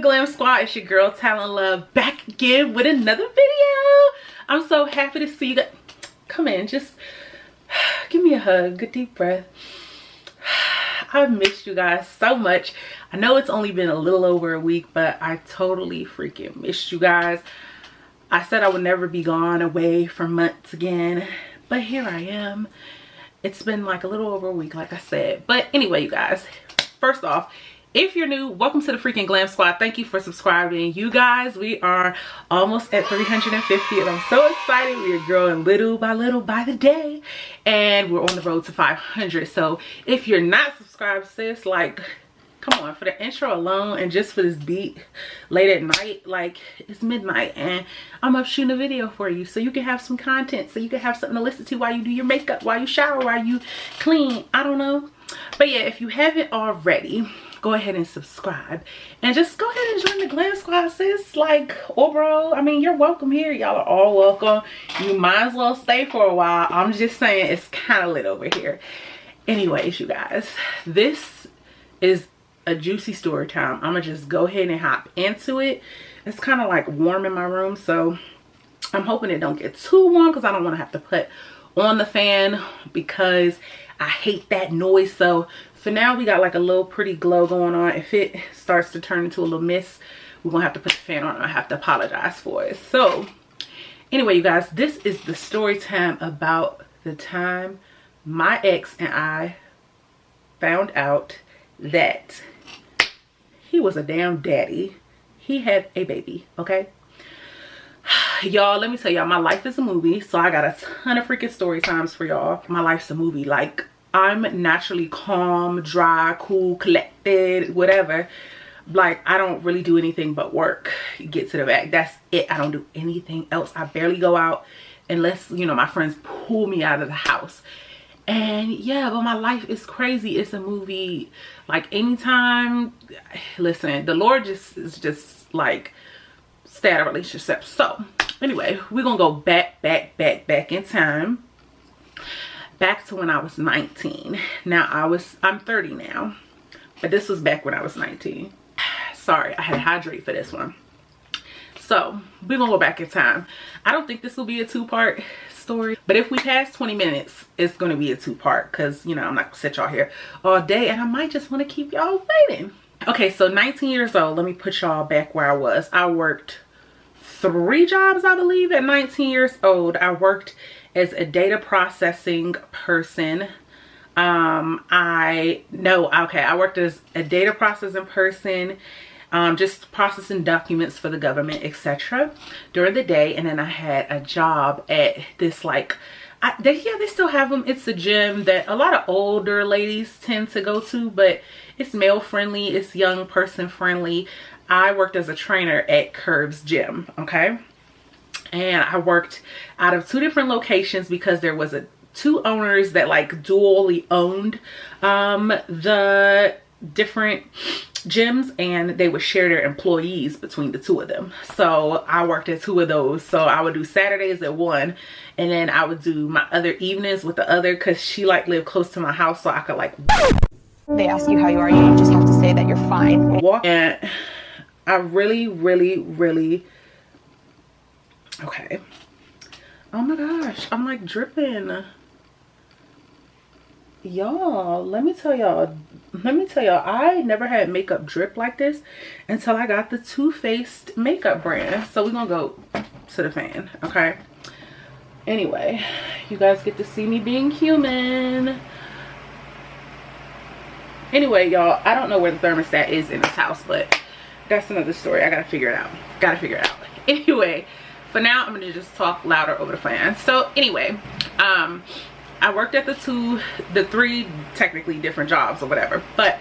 Glam Squad. It's your girl Talent Love back again with another video. I'm so happy to see you guys. Come in, just give me a hug, good deep breath. I've missed you guys so much. I know it's only been a little over a week, but I totally freaking missed you guys. I said I would never be gone away for months again, but here I am. It's been like a little over a week, like I said. But anyway, you guys, first off, if you're new, welcome to the freaking Glam Squad. Thank you for subscribing. You guys, we are almost at 350 and I'm so excited. We are growing little by the day and we're on the road to 500. So if you're not subscribed, sis, like, come on, for the intro alone and just for this beat late at night, like, it's midnight and I'm up shooting a video for you so you can have some content, so you can have something to listen to while you do your makeup, while you shower, while you clean, I don't know. But yeah, if you haven't already, go ahead and subscribe and just go ahead and join the Glam Squad, sis. Like, overall, I mean, you're welcome here. Y'all are all welcome. You might as well stay for a while. I'm just saying, it's kind of lit over here. Anyways, you guys, this is a juicy story time. I'm gonna just go ahead and hop into it. It's kind of like warm in my room, so I'm hoping it don't get too warm because I don't want to have to put on the fan because I hate that noise. So for now, we got like a little pretty glow going on. If it starts to turn into a little mist, we're gonna have to put the fan on. I have to apologize for it. So anyway, you guys, this is the story time about the time my ex and I found out that he was a damn daddy. He had a baby, okay? Y'all, let me tell y'all, my life is a movie, so I got a ton of freaking story times for y'all. My life's a movie. Like, I'm naturally calm, dry, cool, collected, whatever. Like, I don't really do anything but work, get to the back. That's it. I don't do anything else. I barely go out unless, you know, my friends pull me out of the house. And yeah, but my life is crazy. It's a movie. Like, anytime, listen, the Lord is just like, stay out of relationships. So anyway, we're gonna go back in time, back to when I was 19. Now I'm 30 now, but this was back when I was 19. Sorry, I had to hydrate for this one. So we're gonna go back in time. I don't think this will be a two-part story, but if we pass 20 minutes, it's gonna be a two-part because, you know, I'm not gonna sit y'all here all day and I might just want to keep y'all waiting. Okay, so 19 years old, let me put y'all back where I was. I worked 3 jobs, I believe, at 19 years old. I worked as a data processing person. I worked as a data processing person, just processing documents for the government, etc. during the day. And then I had a job at this, like, they still have them. It's a gym that a lot of older ladies tend to go to, but it's male friendly, it's young person friendly. I worked as a trainer at Curve's gym, okay? And I worked out of 2 different locations because there was 2 owners that like dually owned the different gyms, and they would share their employees between the 2 of them. So I worked at 2 of those. So I would do Saturdays at one, and then I would do my other evenings with the other, because she like lived close to my house, so I could like, they ask you how you are, you just have to say that you're fine. Walk. And I really okay. Oh my gosh, I'm like dripping. Y'all, let me tell y'all, I never had makeup drip like this until I got the Too Faced makeup brand. So we're gonna go to the fan, okay? Anyway, you guys get to see me being human. Anyway, y'all, I don't know where the thermostat is in this house, but that's another story. I gotta figure it out. Anyway, for now, I'm gonna just talk louder over the fan. So anyway, I worked at the 3 technically different jobs or whatever, but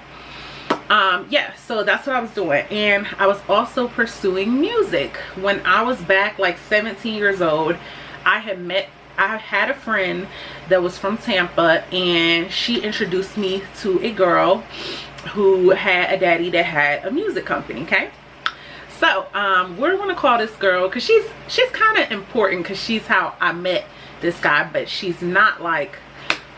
yeah, so that's what I was doing. And I was also pursuing music. When I was back like 17 years old, I had a friend that was from Tampa, and she introduced me to a girl who had a daddy that had a music company, okay? So we're gonna call this girl, because she's kind of important, because she's how I met this guy, but she's not like,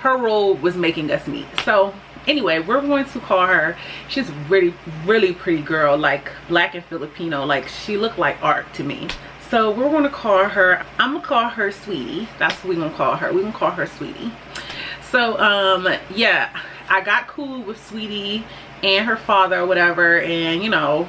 her role was making us meet. So Anyway, we're going to call her, she's really pretty girl, like black and Filipino, like she looked like art to me. So we're going to call her, I'm gonna call her Sweetie. That's what we're gonna call her. We're gonna call her Sweetie. So yeah, I got cool with Sweetie and her father or whatever, and you know,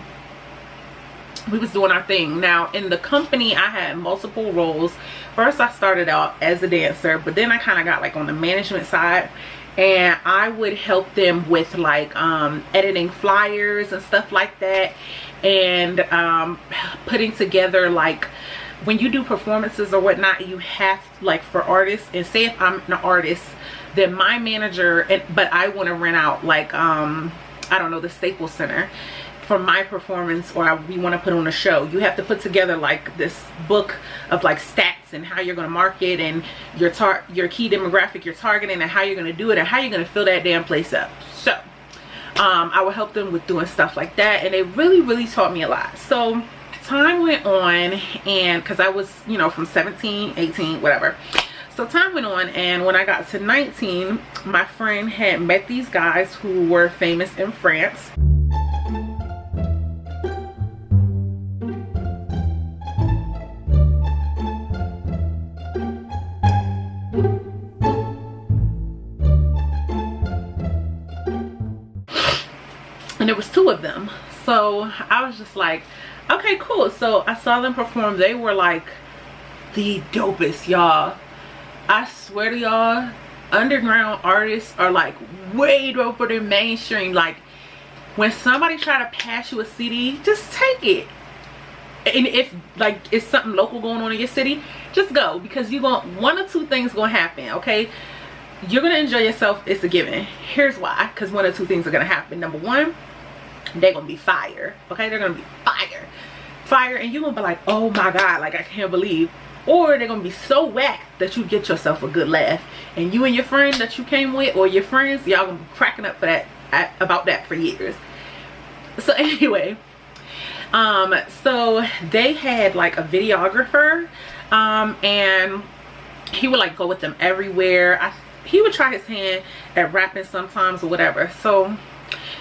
we was doing our thing. Now in the company I had multiple roles. First I started out as a dancer, but then I kind of got like on the management side, and I would help them with like editing flyers and stuff like that, and putting together, like when you do performances or whatnot, you have, like for artists, and say if I'm an artist, then my manager, but I want to rent out like I don't know, the Staples Center for my performance, or we want to put on a show, you have to put together like this book of like stats and how you're going to market, and your key demographic you're targeting, and how you're going to do it, and how you're going to fill that damn place up. So I would help them with doing stuff like that, and they really taught me a lot. So time went on, and because I was, you know, from 17, 18, whatever. So time went on, and when I got to 19, my friend had met these guys who were famous in France. And there was 2 of them. So I was just like, okay, cool. So I saw them perform. They were like the dopest, y'all. I swear to y'all, underground artists are like way doper than mainstream. Like when somebody try to pass you a CD, just take it. And if like it's something local going on in your city, just go, because you're going, one or two things gonna happen, okay? You're gonna enjoy yourself, it's a given. Here's why, because one or two things are gonna happen. Number one, they're gonna be fire, okay? They're gonna be fire, and you're gonna be like, oh my god, like I can't believe. Or they're gonna be so whack that you get yourself a good laugh, and you and your friend that you came with, or your friends, y'all gonna be cracking up for that, about that for years. So anyway, so they had like a videographer, and he would like go with them everywhere. He would try his hand at rapping sometimes or whatever. So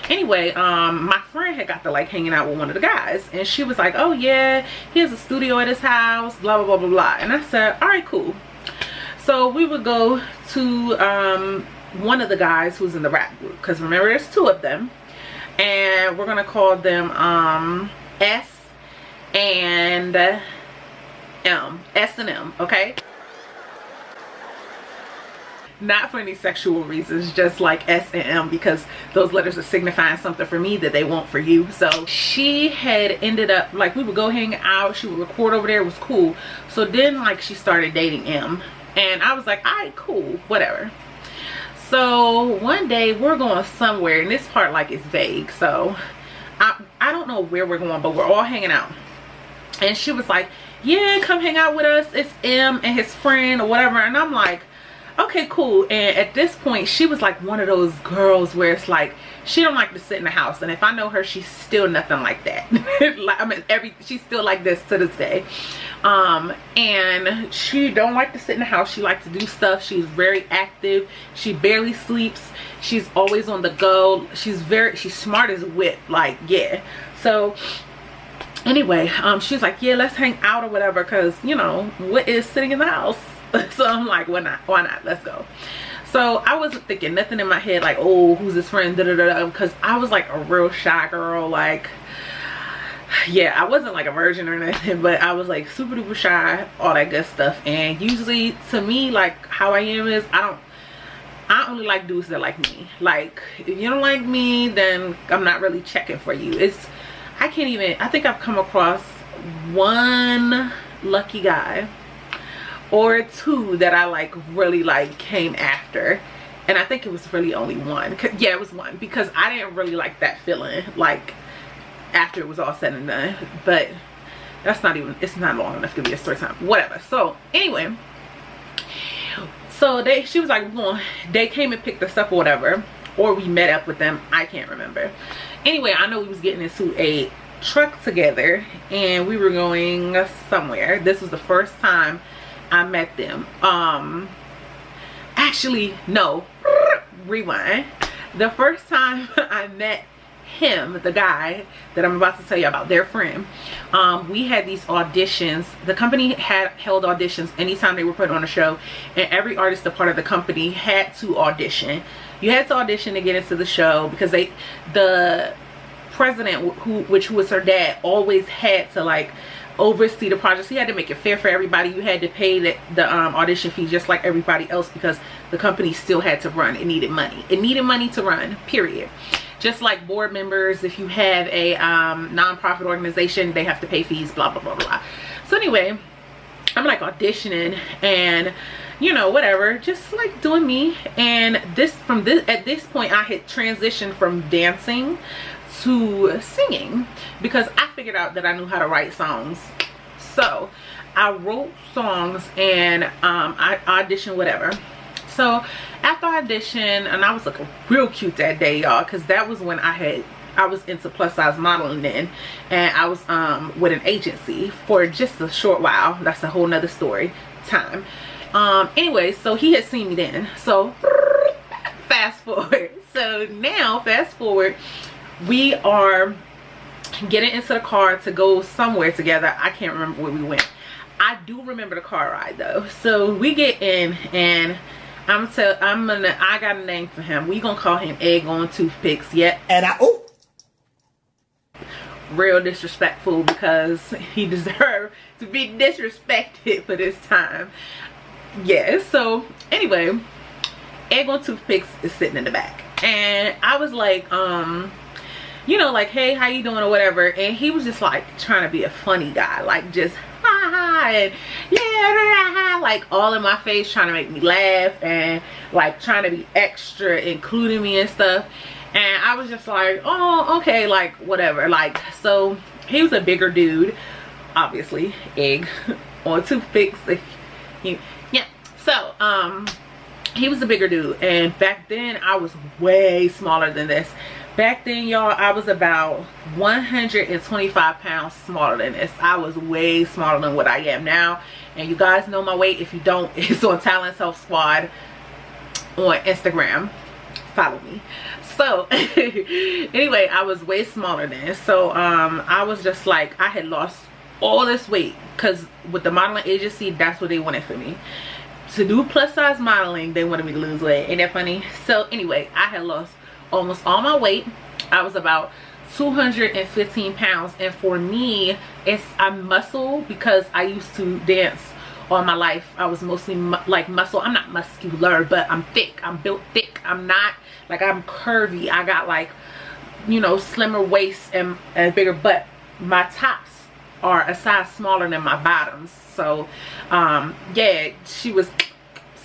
anyway, my friend had got to like hanging out with one of the guys, and she was like, oh yeah, he has a studio at his house, blah blah blah blah blah. And I said, all right, cool. So we would go to one of the guys who's in the rap group, because remember there's two of them, and we're gonna call them S and M. S and M, okay? Not for any sexual reasons, just like S and M, because those letters are signifying something for me that they won't for you. So she had ended up, like, we would go hang out, she would record over there, it was cool. So then like she started dating M, and I was like, all right, cool, whatever. So one day we're going somewhere, and this part like is vague, so I don't know where we're going, but we're all hanging out, and she was like, yeah, come hang out with us, it's M and his friend or whatever. And I'm like, okay, cool. And at this point she was like one of those girls where it's like she don't like to sit in the house, and if I know her, she's still nothing like that. Like, I mean, she's still like this to this day. And she don't like to sit in the house, she likes to do stuff, she's very active, she barely sleeps, she's always on the go, she's smart as whip, like, yeah. So anyway, she's like, yeah, let's hang out or whatever, because you know what is sitting in the house. So I'm like, why not, let's go. So I wasn't thinking nothing in my head like, oh, who's this friend, da da da, because I was like a real shy girl. Like, yeah, I wasn't like a virgin or nothing, but I was like super duper shy, all that good stuff. And usually to me, like, how I am is I only like dudes that like me. Like, if you don't like me, then I'm not really checking for you. I think I've come across one lucky guy or two that I like really like came after, and I think it was really only one. Yeah, it was one, because I didn't really like that feeling like after it was all said and done. But that's not even, it's not long enough to be a story time, whatever. So anyway, so she was like, well, they came and picked us up or whatever, or we met up with them, I can't remember. Anyway, I know we was getting into a truck together, and we were going somewhere. This was the first time I met them. Actually, no, rewind. the first time I met him, the guy that I'm about to tell you about, their friend, we had these auditions. The company had held auditions anytime they were put on a show, and every artist a part of the company had to audition. You had to audition to get into the show, because the president, which was her dad, always had to like oversee the projects. He had to make it fair for everybody. You had to pay the audition fee just like everybody else, because the company still had to run. It needed money. It needed money to run, period. Just like board members, if you have a non-profit organization, they have to pay fees, blah blah blah blah. So anyway, I'm like auditioning and, you know, whatever, just like doing me. And at this point I had transitioned from dancing to singing, because I figured out that I knew how to write songs. So I wrote songs and I auditioned, whatever. So after I auditioned, and I was looking real cute that day, y'all, because that was when I was into plus size modeling then, and I was with an agency for just a short while. That's a whole nother story time. Anyway, so he had seen me then. So fast forward. So now fast forward, we are getting into the car to go somewhere together. I can't remember where we went. I do remember the car ride though. So we get in, and I got a name for him. We gonna call him Egg on Toothpicks. Yep. And real disrespectful, because he deserved to be disrespected for this time. Yeah, so anyway, Egg on Toothpicks is sitting in the back, and I was like, you know, like, hey, how you doing, or whatever. And he was just like trying to be a funny guy, like just ha ha, and yeah, like all in my face, trying to make me laugh, and like trying to be extra, including me and stuff. And I was just like, oh, okay, like whatever. Like, so he was a bigger dude, obviously. Egg on Toothpicks. Yeah, so he was a bigger dude, and back then I was way smaller than this. Back then, y'all, I was about 125 pounds smaller than this. I was way smaller than what I am now. And you guys know my weight. If you don't, it's on TalentsHealthSquad on Instagram. Follow me. So anyway, I was way smaller then. So I was just like, I had lost all this weight, because with the modeling agency, that's what they wanted for me. To do plus size modeling, they wanted me to lose weight. Ain't that funny? So anyway, I had lost almost all my weight. I was about 215 pounds, and for me, I'm muscle, because I used to dance all my life. I was mostly like muscle. I'm not muscular, but I'm thick. I'm built thick. I'm not like, I'm curvy. I got like, you know, slimmer waist and bigger butt. My tops are a size smaller than my bottoms. So yeah, she was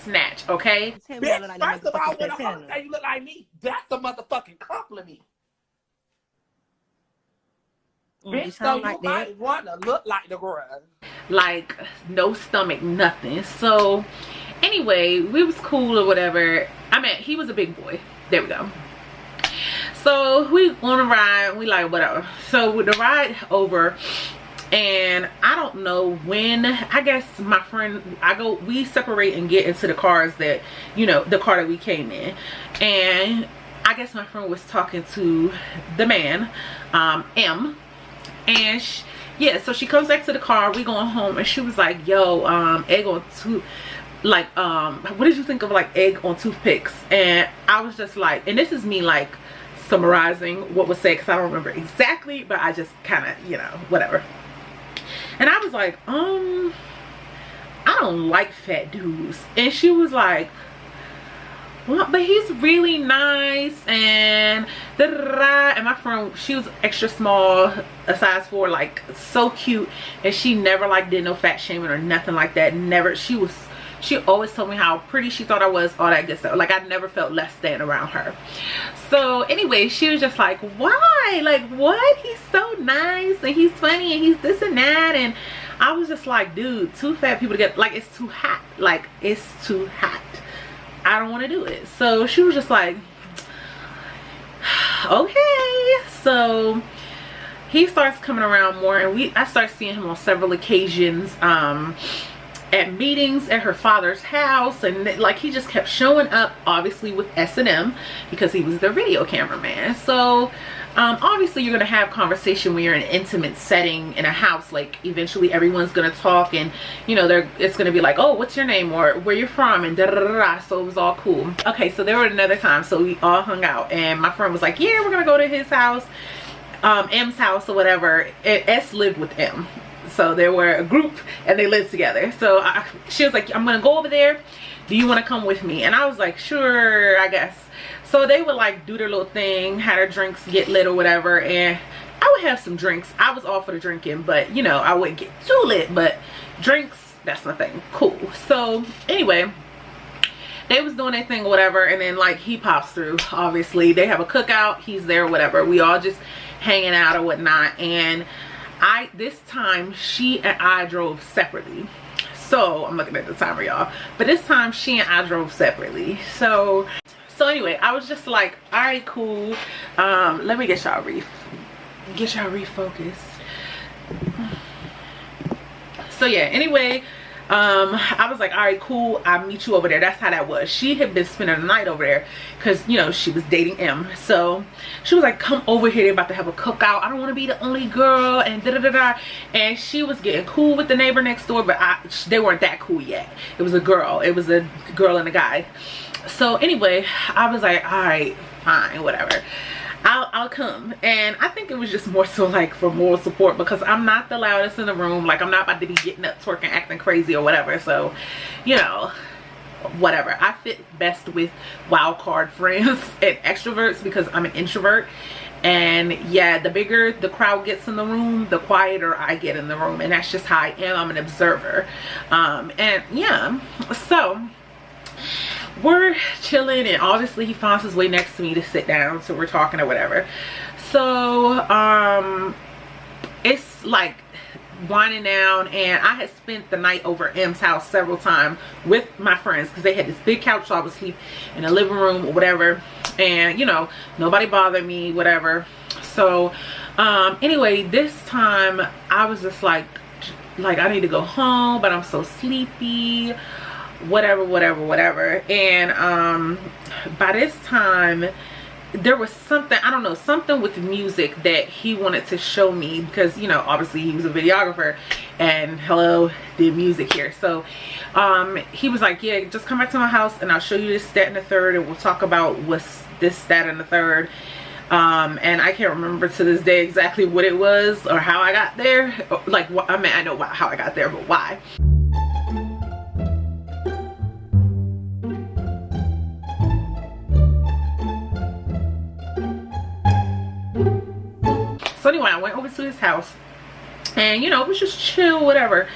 snatch, okay? Bitch, first of all, when a hoe say you look like me, that's a motherfucking compliment. Bitch, so you like might want to look like the girl. Like, no stomach, nothing. So anyway, we was cool or whatever. I mean, he was a big boy. There we go. So we on a ride, we like whatever. So with the ride over, and I don't know when, I guess my friend, we separate and get into the cars that, you know, the car that we came in. And I guess my friend was talking to the man, M. And yeah, so she comes back to the car, we going home, and she was like, yo, Egg on like, what did you think of like Egg on Toothpicks? And I was just like, and this is me like summarizing what was said, because I don't remember exactly, but I just kind of, you know, whatever. And I was like, I don't like fat dudes. And she was like, well, but he's really nice, and da da da. And my friend, she was extra small, a size 4, like so cute, and she never like did no fat shaming or nothing like that. Never. She always told me how pretty she thought I was, all that good stuff. Like, I never felt less than around her. So anyway, she was just like, why? Like, what? He's so nice, and he's funny, and he's this and that. And I was just like, dude, two fat people together, like, it's too hot. Like, it's too hot. I don't want to do it. So she was just like, okay. So he starts coming around more, and I start seeing him on several occasions. at meetings at her father's house, and like he just kept showing up, obviously with S&M, because he was their video cameraman. So obviously you're gonna have conversation when you're in an intimate setting in a house. Like eventually everyone's gonna talk, and you know, it's gonna be like, oh, what's your name, or where you're from, and da da da da. So it was all cool. Okay, so there were another time, so we all hung out, and my friend was like, yeah, we're gonna go to his house, M's house or whatever. And S lived with M, so they were a group and they lived together. So she was like, I'm gonna go over there, do you want to come with me? And I was like, sure, I guess. So they would like do their little thing, had their drinks, get lit or whatever, and I would have some drinks. I was all for the drinking, but you know, I wouldn't get too lit, but drinks, that's my thing. Cool. So anyway, they was doing their thing or whatever, and then like he pops through. Obviously they have a cookout, he's there, whatever, we all just hanging out or whatnot. And this time she and I drove separately. So I'm looking at the timer, y'all, but this time she and I drove separately. So anyway, I was just like, all right, cool, let me get y'all refocused. So yeah, anyway, I was like, all right, cool, I'll meet you over there. That's how that was. She had been spending the night over there because, you know, she was dating M. So she was like, come over here, they're about to have a cookout, I don't want to be the only girl, and da da da da. And she was getting cool with the neighbor next door, but they weren't that cool yet. It was a girl and a guy. So anyway, I was like, all right, fine, whatever, I'll come. And I think it was just more so like for moral support, because I'm not the loudest in the room. Like I'm not about to be getting up, twerking, acting crazy or whatever. So, you know, whatever. I fit best with wild card friends and extroverts because I'm an introvert. And yeah, the bigger the crowd gets in the room, the quieter I get in the room, and that's just how I am. I'm an observer. And yeah, so we're chilling, and obviously he finds his way next to me to sit down, so we're talking or whatever. So it's like winding down, and I had spent the night over M's house several times with my friends because they had this big couch, so I would sleep in the living room or whatever, and you know, nobody bothered me, whatever. So anyway, this time I was just like I need to go home, but I'm so sleepy, whatever. And by this time there was something, I don't know, something with the music that he wanted to show me, because you know, obviously he was a videographer and hello, did music here. So he was like, yeah, just come back to my house and I'll show you this, that, and the third, and we'll talk about what's this, that, and the third. And I can't remember to this day exactly what it was or how I got there. Like, I mean, I know how I got there, but why. So anyway, I went over to his house, and you know, it was just chill, whatever.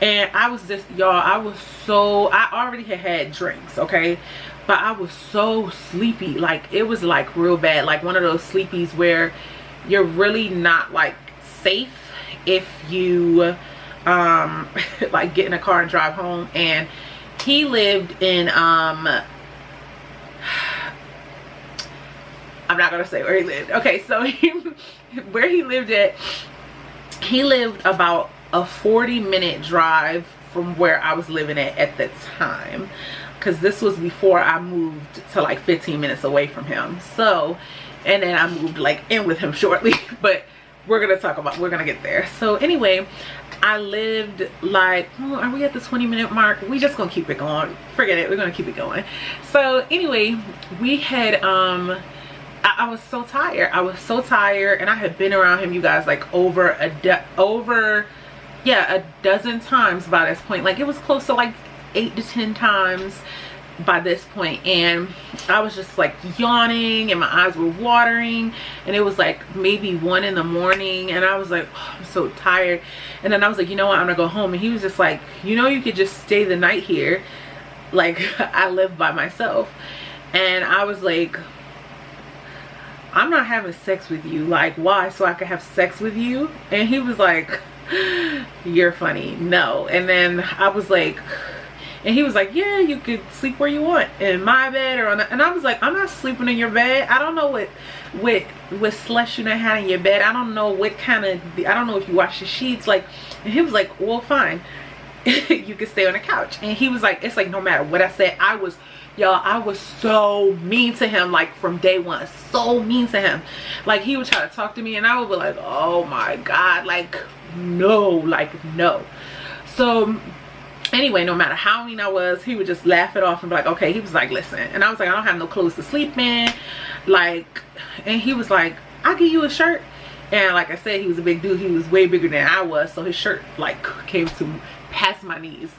And I was just, y'all, I already had drinks, okay, but I was so sleepy. Like it was like real bad, like one of those sleepies where you're really not like safe if you like get in a car and drive home. And he lived in I'm not gonna say where he lived. Okay, so where he lived at, he lived about a 40-minute drive from where I was living at the time, because this was before I moved to like 15 minutes away from him. So, and then I moved like in with him shortly, but we're gonna get there. So anyway, I lived like, oh, are we at the 20-minute mark? We just gonna keep it going, forget it, we're gonna keep it going. So anyway, we had I was so tired. And I had been around him, you guys, like over a dozen times by this point. Like it was close to like 8 to 10 times by this point. And I was just like yawning and my eyes were watering, and it was like maybe 1 in the morning, and I was like, oh, I'm so tired. And then I was like, you know what, I'm gonna go home. And he was just like, you know, you could just stay the night here, like I live by myself. And I was like, I'm not having sex with you. Like, why? So I could have sex with you? And he was like, you're funny, no. And then I was like, and he was like, yeah, you could sleep where you want, in my bed or on the, and I was like, I'm not sleeping in your bed. I don't know what slush you done had in your bed. I don't know what kind of, I don't know if you wash the sheets. Like, and he was like, well, fine. you can stay on the couch. And he was like, it's like no matter what I said, I was so mean to him, like from day one, so mean to him. Like he would try to talk to me and I would be like, oh my God, like no. So anyway, no matter how mean I was, he would just laugh it off and be like, okay. He was like, listen. And I was like, I don't have no clothes to sleep in. Like, and he was like, I'll give you a shirt. And like I said, he was a big dude. He was way bigger than I was. So his shirt like came to past my knees.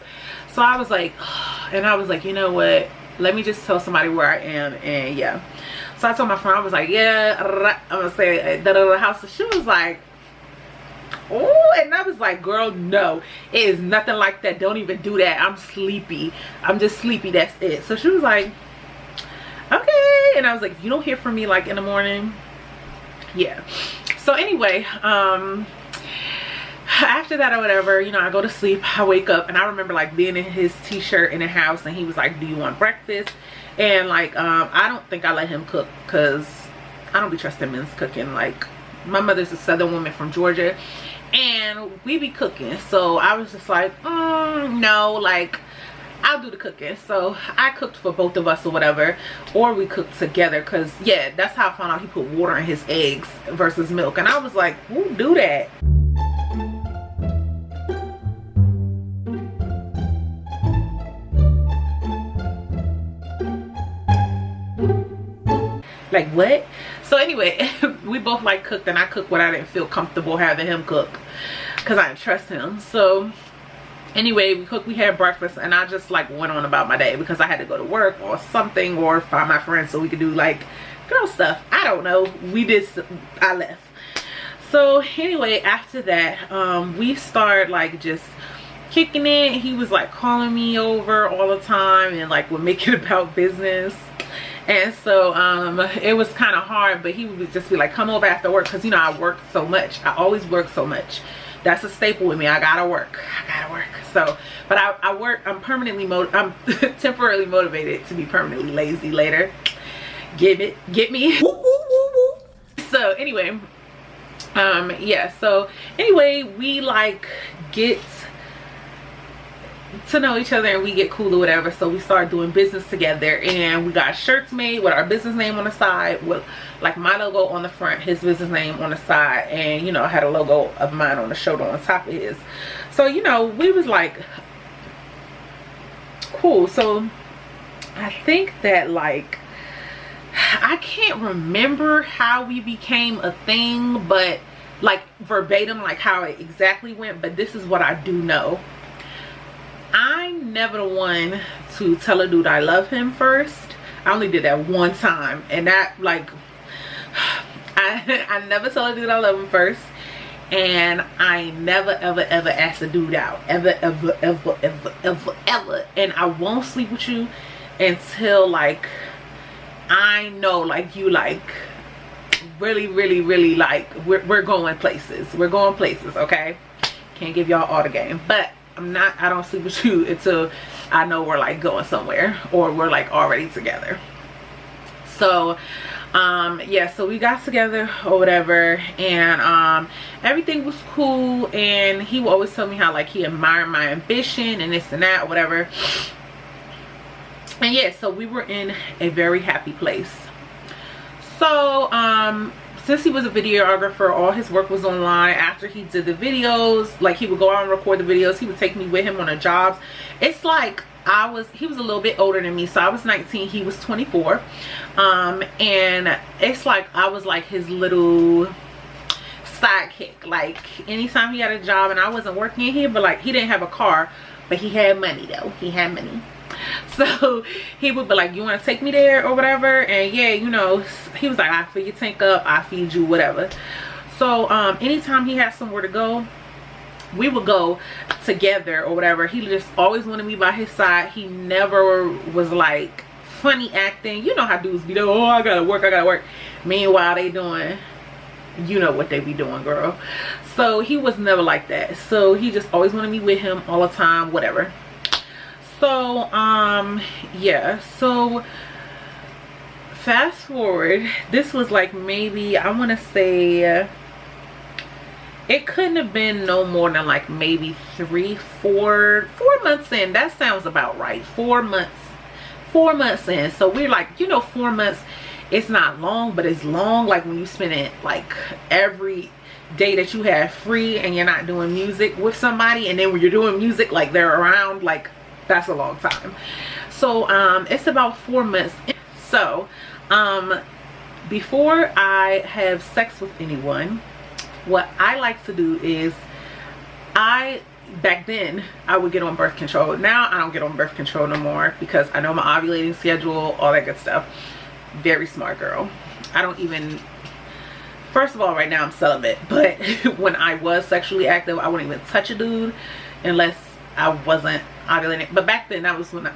So I was like, and I was like, you know what? Let me just tell somebody where I am. And yeah. So I told my friend, I was like, yeah, I'm going to say the house. So she was like, oh, and I was like, girl, no, it is nothing like that. Don't even do that. I'm sleepy. I'm just sleepy. That's it. So she was like, okay. And I was like, if you don't hear from me like in the morning, yeah. So anyway, after that or whatever, you know, I go to sleep, I wake up, and I remember like being in his t-shirt in the house, and he was like, do you want breakfast? And like I don't think I let him cook, because I don't be trusting men's cooking. Like my mother's a Southern woman from Georgia, and we be cooking. So I was just like, no, like I'll do the cooking. So I cooked for both of us or whatever, or we cooked together, because yeah, that's how I found out he put water in his eggs versus milk. And I was like, who do that? Like what? So anyway, we both like cooked, and I cooked what I didn't feel comfortable having him cook, because I didn't trust him. So anyway, we cooked, we had breakfast, and I just like went on about my day, because I had to go to work or something, or find my friends so we could do like girl stuff. I don't know. I left. So anyway, after that, we started like just kicking it. He was like calling me over all the time, and like would make it about business. And so it was kind of hard, but he would just be like, come over after work, because you know I worked so much. I always work so much. That's a staple with me. I gotta work. So but I work. I'm temporarily motivated to be permanently lazy later. Get me. So anyway, yeah, so anyway, we like get to know each other, and we get cool or whatever. So we started doing business together, and we got shirts made with our business name on the side, with like my logo on the front, his business name on the side, and you know I had a logo of mine on the shoulder on top of his. So you know, we was like cool. So I think that like, I can't remember how we became a thing, but like verbatim, like how it exactly went, but this is what I do know. I'm never the one to tell a dude I love him first. I only did that one time, and that like I never tell a dude I love him first, and I never ever ask a dude out, ever, and I won't sleep with you until like I know like you like really like we're going places. Okay, can't give y'all all the game, but I don't sleep with you until I know we're like going somewhere, or we're like already together. So yeah, so we got together or whatever, and everything was cool, and he would always tell me how like he admired my ambition and this and that or whatever. And yeah, so we were in a very happy place. So since he was a videographer, all his work was online. After he did the videos, like he would go out and record the videos, he would take me with him on the jobs. It's like he was a little bit older than me, so I was 19, he was 24, and it's like I was like his little sidekick. Like anytime he had a job and I wasn't working here, but like he didn't have a car, but he had money though. He had money. So he would be like, you want to take me there or whatever? And yeah, you know, he was like, I fill your tank up, I feed you, whatever. So anytime he had somewhere to go, we would go together or whatever. He just always wanted me by his side. He never was like funny acting. You know how dudes be doing, oh, I gotta work. Meanwhile they doing, you know what they be doing, girl. So he was never like that. So he just always wanted me with him all the time, whatever. So yeah, so fast forward, this was like maybe I want to say it couldn't have been no more than like maybe 4 months in. That sounds about right. 4 months in. So we're like, you know, 4 months, it's not long, but it's long. Like when you spend it like every day that you have free and you're not doing music with somebody, and then when you're doing music, like they're around, like that's a long time. So it's about 4 months. So before I have sex with anyone, what I like to do is, back then I would get on birth control. Now I don't get on birth control no more because I know my ovulating schedule, all that good stuff. Very smart girl. I don't even, first of all, right now I'm celibate, but when I was sexually active, I wouldn't even touch a dude unless I wasn't ovulating. But back then,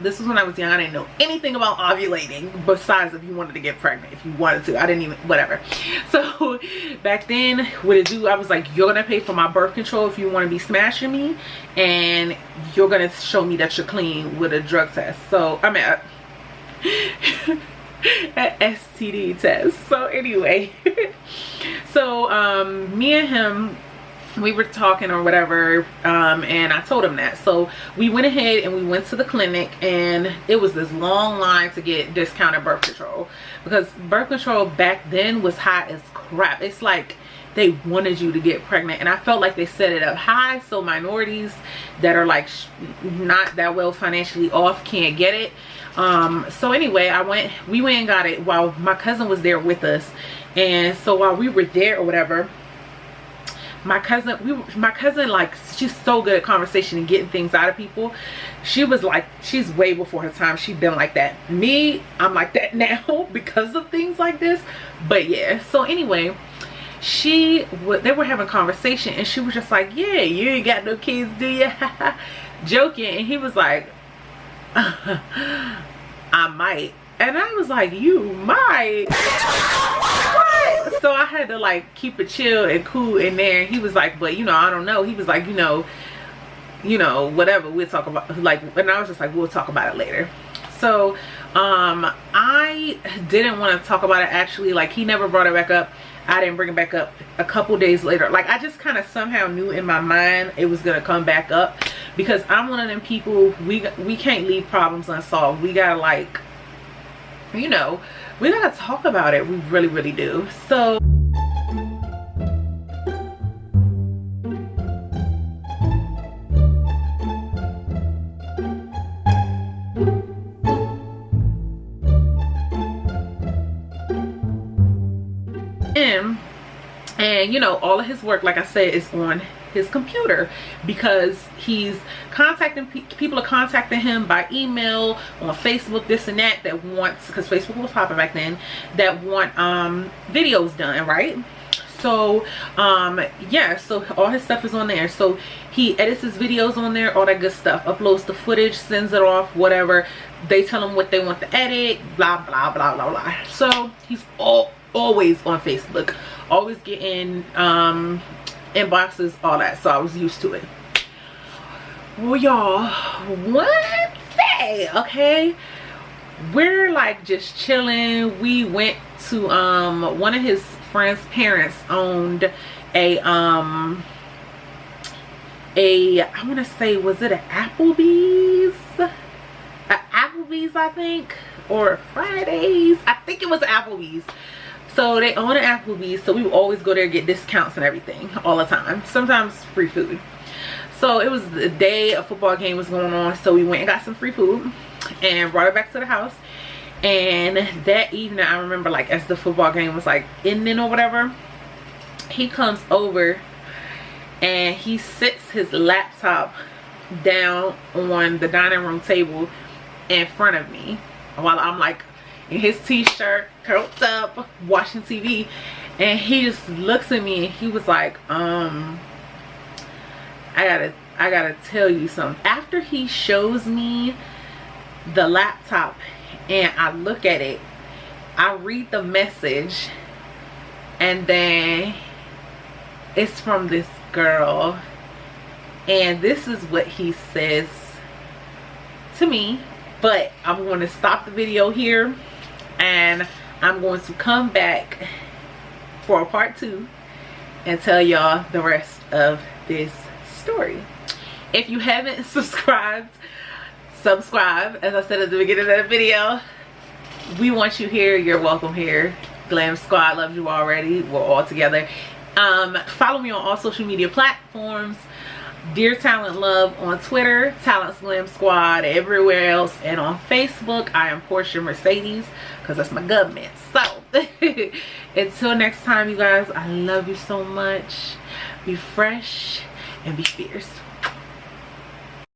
this was when I was young. I didn't know anything about ovulating besides if you wanted to get pregnant. If you wanted to, I didn't even, whatever. So back then, what it do, I was like, you're gonna pay for my birth control if you want to be smashing me, and you're gonna show me that you're clean with a drug test. So I mean, an STD test. So anyway, so me and him, we were talking or whatever, and I told him that. So we went ahead and we went to the clinic, and it was this long line to get discounted birth control, because birth control back then was high as crap. It's like they wanted you to get pregnant, and I felt like they set it up high so minorities that are like not that well financially off can't get it. So anyway, we went and got it while my cousin was there with us. And so while we were there or whatever, my cousin, like, she's so good at conversation and getting things out of people. She was like, she's way before her time. She'd been like that. Me, I'm like that now because of things like this. But yeah, so anyway, they were having conversation, and she was just like, yeah, you ain't got no kids, do you? Joking. And he was like, I might. And I was like, you might? What? So I had to like keep it chill and cool in there. And he was like, but you know, I don't know. He was like, you know, whatever, we'll talk about, like, and I was just like, we'll talk about it later. So I didn't want to talk about it actually. Like, he never brought it back up. I didn't bring it back up a couple days later. Like, I just kind of somehow knew in my mind it was gonna come back up, because I'm one of them people, we can't leave problems unsolved. We gotta, like, you know, we gotta talk about it. We really, really do. So and you know, all of his work, like I said, is on his computer, because he's contacting people are contacting him by email, on Facebook, this and that wants, because Facebook was popping back then, that want videos done, right? So yeah, so all his stuff is on there. So he edits his videos on there, all that good stuff, uploads the footage, sends it off, whatever. They tell him what they want to edit, blah blah blah blah blah. So he's always on Facebook, always getting inboxes, all that. So I was used to it. Well, y'all, one day, okay, we're like just chilling. We went to one of his friend's parents owned a I want to say, was it an Applebee's? Applebee's, I think, or Fridays. I think it was Applebee's. So they own an Applebee's, so we would always go there and get discounts and everything all the time. Sometimes free food. So it was the day a football game was going on, so we went and got some free food and brought it back to the house. And that evening, I remember, like, as the football game was like ending or whatever, he comes over and he sits his laptop down on the dining room table in front of me while I'm like in his t-shirt, curled up, watching TV. And he just looks at me and he was like, I gotta tell you something. After he shows me the laptop and I look at it, I read the message, and then it's from this girl, and this is what he says to me. But I'm going to stop the video here, and I'm going to come back for a part 2 and tell y'all the rest of this story. If you haven't subscribed, subscribe. As I said at the beginning of the video, we want you here. You're welcome here. Glam Squad loves you already. We're all together. Follow me on all social media platforms. Dear Talent Love on Twitter, Talents Glam Squad everywhere else, and on Facebook I am Portia Mercedes, because that's my government. So until next time, you guys, I love you so much. Be fresh and be fierce.